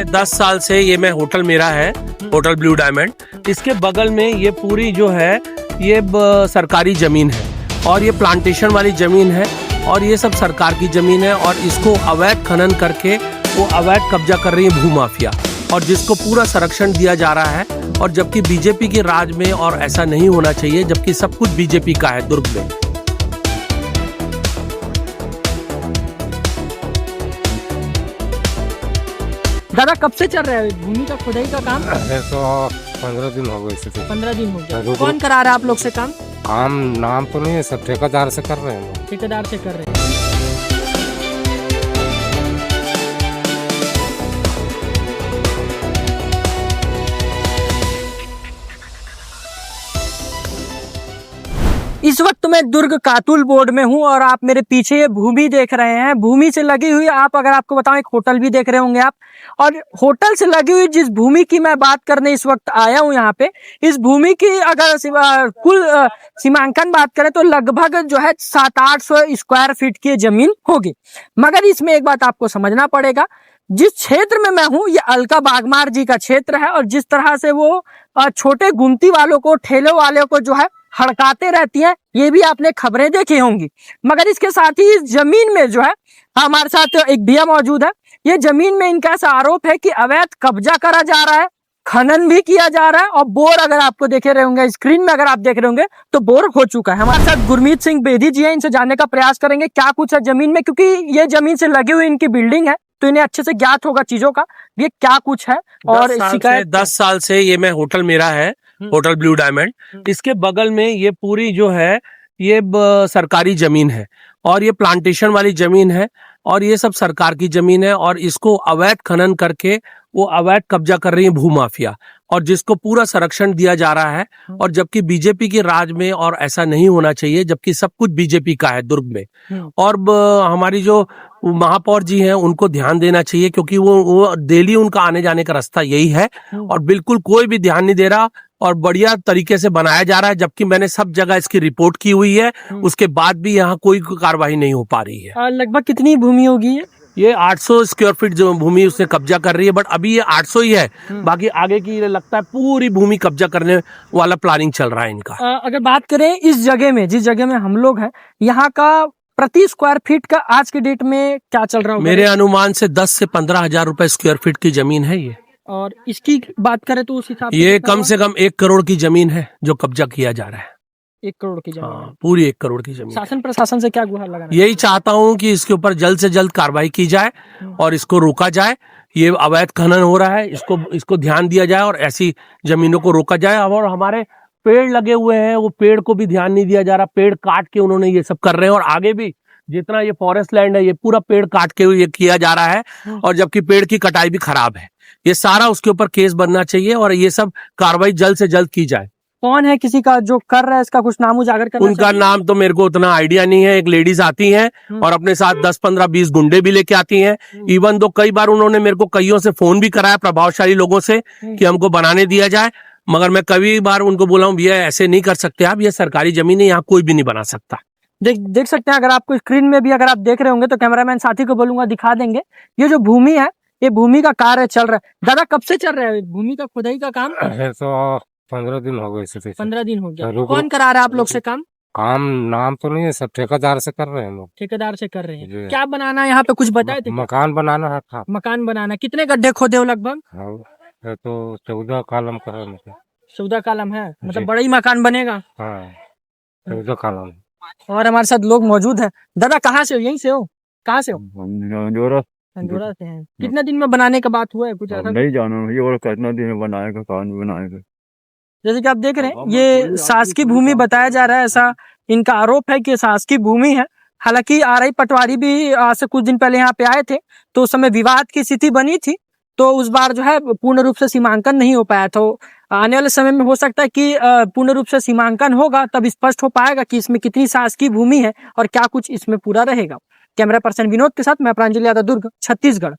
10 साल से ये मैं होटल मेरा है, होटल ब्लू डायमंड। इसके बगल में ये पूरी जो है ये सरकारी ज़मीन है और ये प्लांटेशन वाली ज़मीन है और ये सब सरकार की ज़मीन है और इसको अवैध खनन करके वो अवैध कब्जा कर रही है भूमाफिया, और जिसको पूरा संरक्षण दिया जा रहा है। और जबकि बीजेपी के राज में और ऐसा नहीं होना चाहिए, जबकि सब कुछ बीजेपी का है दुर्ग में। दादा कब से चल रहा है भूमि का खुदाई का काम? तो 15 दिन हो गए इसे। 15 दिन हो गया। कौन करा रहा है आप लोग से काम? काम नाम तो नहीं है, सब ठेकेदार से कर रहे हैं। ठेकेदार से कर रहे हैं। इस वक्त मैं दुर्ग कातुल बोर्ड में हूं और आप मेरे पीछे ये भूमि देख रहे हैं। भूमि से लगी हुई आप, अगर आपको बताऊं, एक होटल भी देख रहे होंगे आप। और होटल से लगी हुई जिस भूमि की मैं बात करने इस वक्त आया हूं यहाँ पे, इस भूमि की अगर कुल सीमांकन बात करें तो लगभग जो है 700-800 स्क्वायर फीट की जमीन होगी। मगर इसमें एक बात आपको समझना पड़ेगा, जिस क्षेत्र में मैं हूं ये अलका बागमार जी का क्षेत्र है और जिस तरह से वो छोटे गुमती वालों को, ठेले वालों को जो है हड़काते रहती हैं, ये भी आपने खबरें देखी होंगी। मगर इसके साथ ही इस जमीन में जो है हमारे साथ एक भैया मौजूद है। ये जमीन में इनका ऐसा आरोप है कि अवैध कब्जा करा जा रहा है, खनन भी किया जा रहा है और बोर, अगर आपको देखे रहे होंगे स्क्रीन में, अगर आप देख रहे होंगे तो बोर हो चुका है। हमारे साथ गुरमीत सिंह बेदी जी हैं, इनसे जानने का प्रयास करेंगे क्या कुछ है जमीन में, क्योंकि ये जमीन से लगी हुई इनकी बिल्डिंग है तो इन्हें अच्छे से ज्ञात होगा चीजों का, ये क्या कुछ है। और 10 साल से ये मैं होटल मेरा है, होटल ब्लू डायमंड। इसके बगल में ये पूरी जो है ये सरकारी जमीन है और ये प्लांटेशन वाली जमीन है और ये सब सरकार की जमीन है और इसको अवैध खनन करके वो अवैध कब्जा कर रही है भूमाफिया, और जिसको पूरा संरक्षण दिया जा रहा है। और जबकि बीजेपी के राज में और ऐसा नहीं होना चाहिए, जबकि सब कुछ बीजेपी का है दुर्ग में। और हमारी जो महापौर जी हैं उनको ध्यान देना चाहिए, क्योंकि वो डेली उनका आने जाने का रास्ता यही है और बिल्कुल कोई भी ध्यान नहीं दे रहा और बढ़िया तरीके से बनाया जा रहा है। जबकि मैंने सब जगह इसकी रिपोर्ट की हुई है, उसके बाद भी यहाँ कोई कार्रवाई नहीं हो पा रही है। लगभग कितनी भूमि होगी ये 800 स्क्वायर फीट जो भूमि उसने कब्जा कर रही है, बट अभी ये 800 ही है। बाकी आगे की लगता है पूरी भूमि कब्जा करने वाला प्लानिंग चल रहा है इनका। अगर बात करें इस जगह में, जिस जगह में हम लोग हैं, यहाँ का प्रति स्क्वायर फीट का आज के डेट में क्या चल रहा है? मेरे अनुमान से 10 से 15 हजार रुपए स्क्वायर फीट की जमीन है ये। और इसकी बात करें तो उस हिसाब ये कम से कम 1 करोड़ की जमीन है जो कब्जा किया जा रहा है। 1 करोड़ की जमीन। हाँ, पूरी 1 करोड़ की जमीन। शासन प्रशासन से क्या गुहार लगाना? यही चाहता हूँ कि इसके ऊपर जल्द से जल्द कार्रवाई की जाए और इसको रोका जाए। ये अवैध खनन हो रहा है, इसको ध्यान दिया जाए और ऐसी जमीनों को रोका जाए। और हमारे पेड़ लगे हुए हैं, वो पेड़ को भी ध्यान नहीं दिया जा रहा। पेड़ काट के उन्होंने ये सब कर रहे हैं और आगे भी जितना ये फॉरेस्ट लैंड है ये पूरा पेड़ काट के ये किया जा रहा है, और जबकि पेड़ की कटाई भी खराब है। ये सारा उसके ऊपर केस बनना चाहिए और ये सब कार्रवाई जल्द से जल्द की जाए। कौन है किसी का जो कर रहा है, इसका कुछ नाम उजागर करना उनका नाम तो मेरे को उतना आइडिया नहीं है। एक लेडीज आती हैं और अपने साथ 10, 15, 20 गुंडे भी लेके आती हैं। इवन दो कई बार उन्होंने मेरे को कईयों से फोन भी कराया, प्रभावशाली लोगों से, कि हमको बनाने दिया जाए। मगर मैं कई बार उनको बोला हूँ, भैया ऐसे नहीं कर सकते आप, ये सरकारी जमीन है, यहाँ कोई भी नहीं बना सकता। देख सकते हैं, अगर आपको स्क्रीन में भी अगर आप देख रहे होंगे तो कैमरामैन साथी को बोलूंगा दिखा देंगे। ये जो भूमि है, ये भूमि का कार्य चल रहा है। दादा कब से चल रहा है भूमि का खुदाई का काम? तो 15 दिन हो गए इसे। 15 दिन हो गया। कौन करा रहा है आप लोग से काम? काम नाम तो नहीं है, सब ठेकेदार से कर रहे हैं लोग। ठेकेदार से कर रहे हैं। क्या बनाना है यहाँ पे, कुछ बताए थे? मकान बनाना है था। मकान बनाना। कितने गड्ढे खोदे हो लगभग? तो 14 कॉलम कर रहे हैं। 14 कॉलम है, मतलब बड़ा ही मकान बनेगा। हाँ, 14 कॉलम। और हमारे साथ लोग मौजूद हैं। दादा कहाँ से हो? यहीं से हो? कहाँ से हो? अंजोरा से हैं। कितने दिन में बनाने का बात हुआ है कुछ ऐसा? नहीं जाना ये, और कितना दिन में बनाएगा, कौन बनाएगा। जैसे कि आप देख रहे हैं, ये शासकीय भूमि बताया जा रहा है, ऐसा इनका आरोप है कि शासकीय भूमि है। हालांकि आरआई पटवारी भी आज से कुछ दिन पहले यहाँ पे आए थे, तो उस समय विवाद की स्थिति बनी थी, तो उस बार जो है पूर्ण रूप से सीमांकन नहीं हो पाया। तो आने वाले समय में हो सकता है कि पूर्ण रूप से सीमांकन होगा, तब स्पष्ट हो पाएगा कि इसमें कितनी शासकीय भूमि है और क्या कुछ इसमें पूरा रहेगा। कैमरा पर्सन विनोद के साथ मैं प्रांजलि यादव, दुर्ग, छत्तीसगढ़।